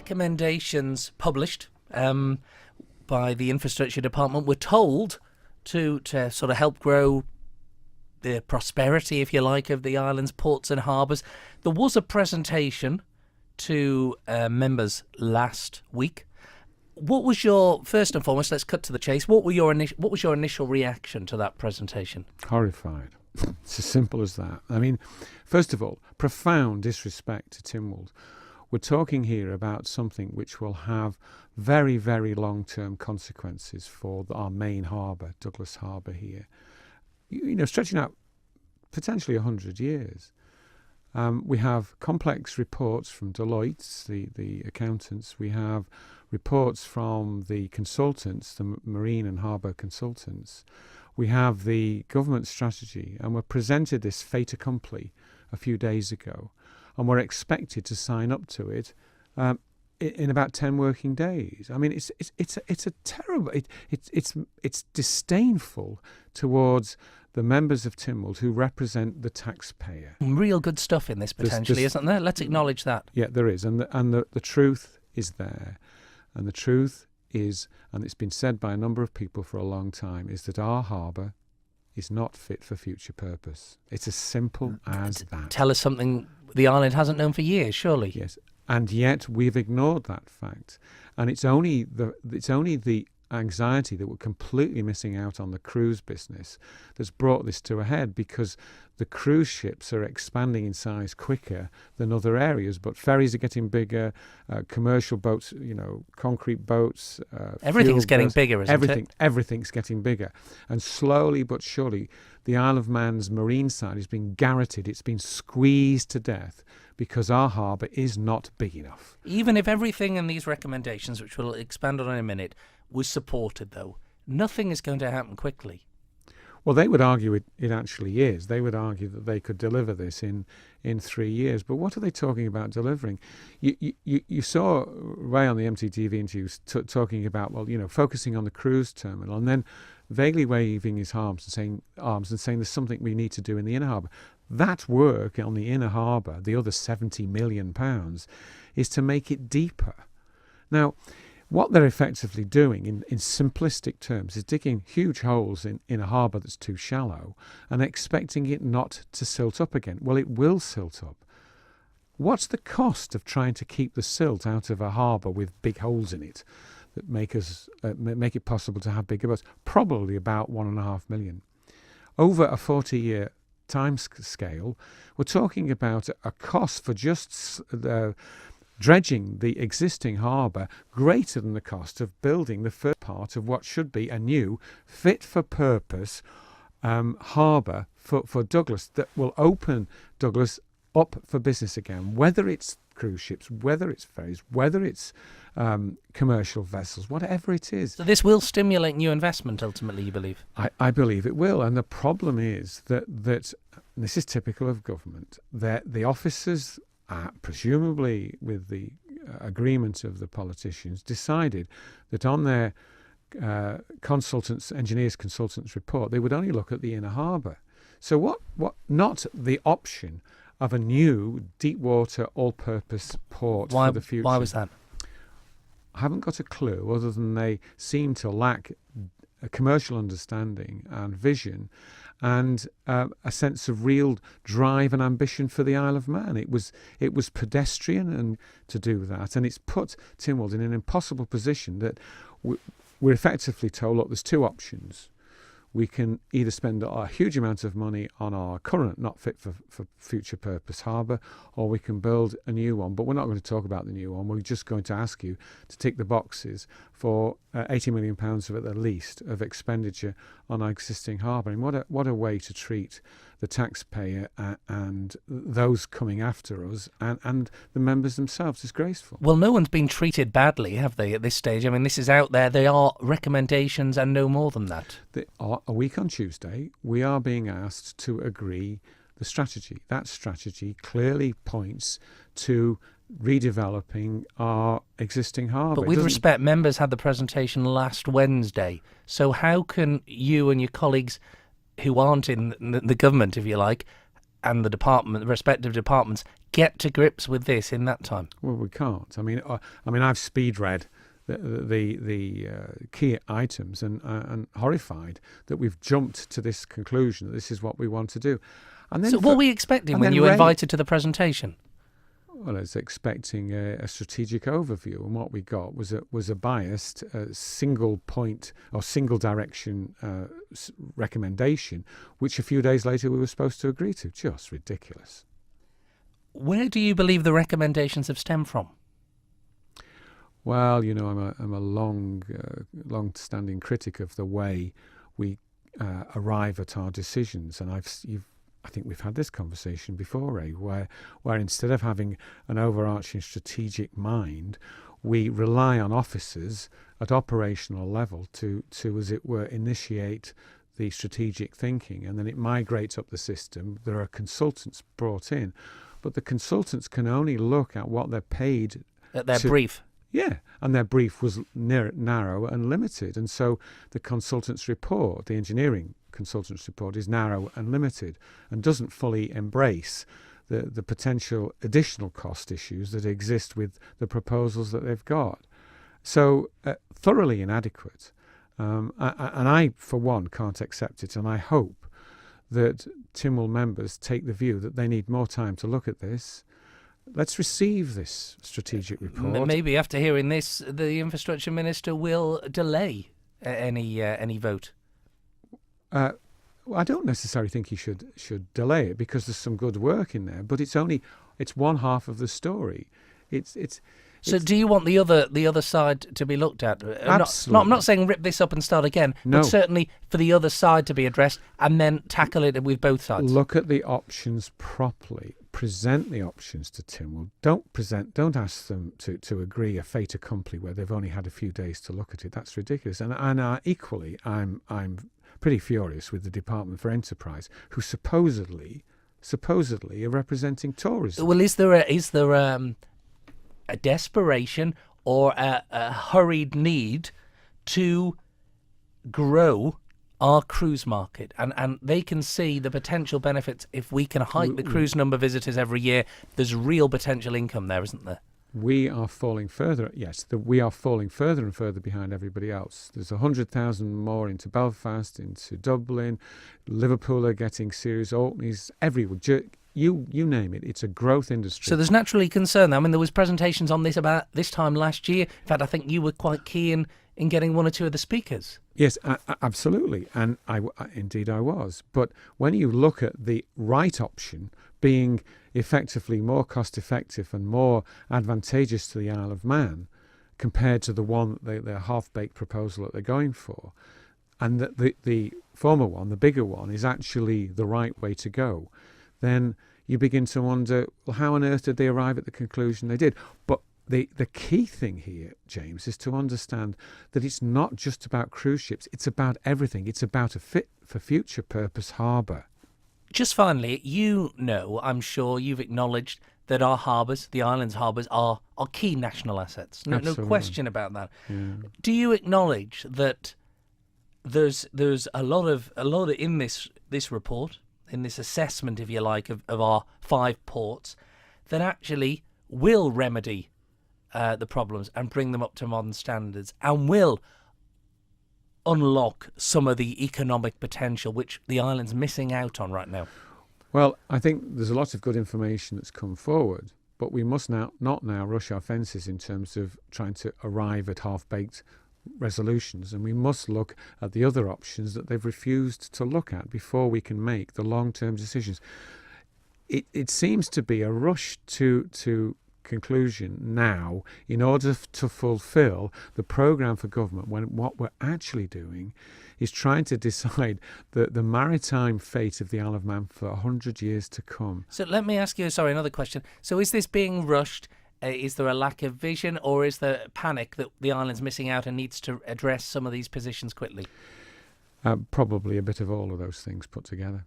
recommendations published by the Infrastructure Department were told to sort of help grow the prosperity, if you like, of the island's ports and harbours. There was a presentation to members last week. What was your, first and foremost, let's cut to the chase, what was your initial reaction to that presentation? Horrified. It's as simple as that. I mean, first of all, profound disrespect to Tynwald. We're talking here about something which will have very, very long-term consequences for our main harbour, Douglas Harbour here. Stretching out potentially 100 years. We have complex reports from Deloitte, the accountants. We have reports from the consultants, the marine and harbour consultants. We have the government strategy, and we're presented this fait accompli a few days ago, and we're expected to sign up to it in about 10 working days. I mean, it's a terrible. It's disdainful towards the members of Tynwald who represent the taxpayer. Real good stuff in this potentially, isn't there? Let's acknowledge that. Yeah, there is, and the truth is there, and the truth is, and it's been said by a number of people for a long time, is that our harbour is not fit for future purpose. It's as simple as that. Tell us something the island hasn't known for years, surely. Yes, and yet we've ignored that fact, and it's only the anxiety that we're completely missing out on the cruise business that's brought this to a head, because the cruise ships are expanding in size quicker than other areas, but ferries are getting bigger, commercial boats, concrete boats, everything's getting bigger, isn't it? Everything's getting bigger, and slowly but surely the Isle of Man's marine side is being garroted, it's been squeezed to death because our harbour is not big enough. Even if everything in these recommendations, which we'll expand on in a minute, was supported, though, nothing is going to happen quickly. Well, they would argue it actually is. They would argue that they could deliver this in 3 years. But what are they talking about delivering? You saw Ray on the MTTV interviews talking about, focusing on the cruise terminal, and then vaguely waving his arms and saying there's something we need to do in the inner harbour. That work on the inner harbour, the other £70 million, is to make it deeper. Now, what they're effectively doing, in simplistic terms, is digging huge holes in a harbour that's too shallow and expecting it not to silt up again. Well, it will silt up. What's the cost of trying to keep the silt out of a harbour with big holes in it that make it possible to have bigger boats? Probably about £1.5 million. Over a 40-year time scale, we're talking about a cost for just dredging the existing harbour greater than the cost of building the first part of what should be a new fit-for-purpose harbour for Douglas that will open Douglas up for business again, whether it's cruise ships, whether it's ferries, whether it's commercial vessels, whatever it is. So this will stimulate new investment ultimately, you believe? I believe it will, and the problem is that and this is typical of government, that the officers, presumably with the agreement of the politicians, decided that on their engineers consultants report, they would only look at the inner harbour. So what not the option of a new deep water all-purpose port for the future. Why was that? I haven't got a clue, other than they seem to lack a commercial understanding and vision and a sense of real drive and ambition for the Isle of Man. It was pedestrian and to do that, and it's put Tynwald in an impossible position that we're effectively told, look, there's two options. We can either spend a huge amount of money on our current not fit for future purpose harbour, or we can build a new one. But we're not going to talk about the new one. We're just going to ask you to tick the boxes for £80 million of, at the least, of expenditure on our existing harbour. And what a way to treat the taxpayer and those coming after us and the members themselves. Disgraceful. Well, no one's been treated badly, have they, at this stage? I mean, this is out there. They are recommendations and no more than that. A week on Tuesday, we are being asked to agree the strategy. That strategy clearly points to redeveloping our existing harbour. But with respect, members had the presentation last Wednesday. So how can you and your colleagues who aren't in the government, if you like, and the respective departments, get to grips with this in that time? Well, we can't. I mean, I've speed read the key items and horrified that we've jumped to this conclusion that this is what we want to do. And then so what were you expecting when you were invited to the presentation? Well, I was expecting a strategic overview, and what we got was a biased single point or single direction recommendation, which a few days later we were supposed to agree to. Just ridiculous. Where do you believe the recommendations have stemmed from? Well, I'm a long-standing critic of the way we arrive at our decisions, and I think we've had this conversation before, Ray, where instead of having an overarching strategic mind, we rely on officers at operational level to as it were, initiate the strategic thinking, and then it migrates up the system. There are consultants brought in, but the consultants can only look at what they're paid. At their brief. Yeah, and their brief was narrow and limited, and so the consultant's report, the engineering consultant's report, is narrow and limited and doesn't fully embrace the potential additional cost issues that exist with the proposals that they've got. So thoroughly inadequate, and I, for one, can't accept it, and I hope that Tynwald members take the view that they need more time to look at this. Let's receive this strategic report. Maybe after hearing this, the Infrastructure Minister will delay any vote. Well, I don't necessarily think he should delay it, because there's some good work in there. But it's one half of the story. So do you want the other side to be looked at? Absolutely. I'm not saying rip this up and start again, no. But certainly for the other side to be addressed and then tackle it with both sides. Look at the options properly. Present the options to Tynwald. Don't ask them to agree a fait accompli where they've only had a few days to look at it. That's ridiculous. And equally, I'm pretty furious with the Department for Enterprise, who supposedly are representing tourism. Well, is there a desperation or a hurried need to grow our cruise market, and they can see the potential benefits if we can hike the cruise number of visitors every year? There's real potential income there, isn't there? We are falling further. Yes, we are falling further and further behind everybody else. There's 100,000 more into Belfast, into Dublin. Liverpool are getting serious. Orkney's everywhere. You name it. It's a growth industry. So there's naturally concern. I mean, there was presentations on this about this time last year. In fact, I think you were quite keen in getting one or two of the speakers. Yes, absolutely, and indeed I was. But when you look at the right option being effectively more cost-effective and more advantageous to the Isle of Man compared to the half-baked proposal that they're going for, and that the former one, the bigger one, is actually the right way to go, then you begin to wonder, well, how on earth did they arrive at the conclusion they did? But the key thing here, James, is to understand that it's not just about cruise ships. It's about everything. It's about a fit-for-future purpose harbour. Just finally, I'm sure you've acknowledged that our harbours, the island's harbours, are key national assets. No question about that. Yeah. Do you acknowledge that there's a lot of in this report, in this assessment, if you like, of our 5 ports, that actually will remedy the problems and bring them up to modern standards, and will unlock some of the economic potential which the island's missing out on right now? Well, I think there's a lot of good information that's come forward, but we must not now rush our fences in terms of trying to arrive at half-baked resolutions, and we must look at the other options that they've refused to look at before we can make the long-term decisions. It seems to be a rush to conclusion now in order to fulfill the programme for government, when what we're actually doing is trying to decide the maritime fate of the Isle of Man for 100 years to come. So let me ask you, another question. So is this being rushed? Is there a lack of vision, or is there panic that the island's missing out and needs to address some of these positions quickly? Probably a bit of all of those things put together.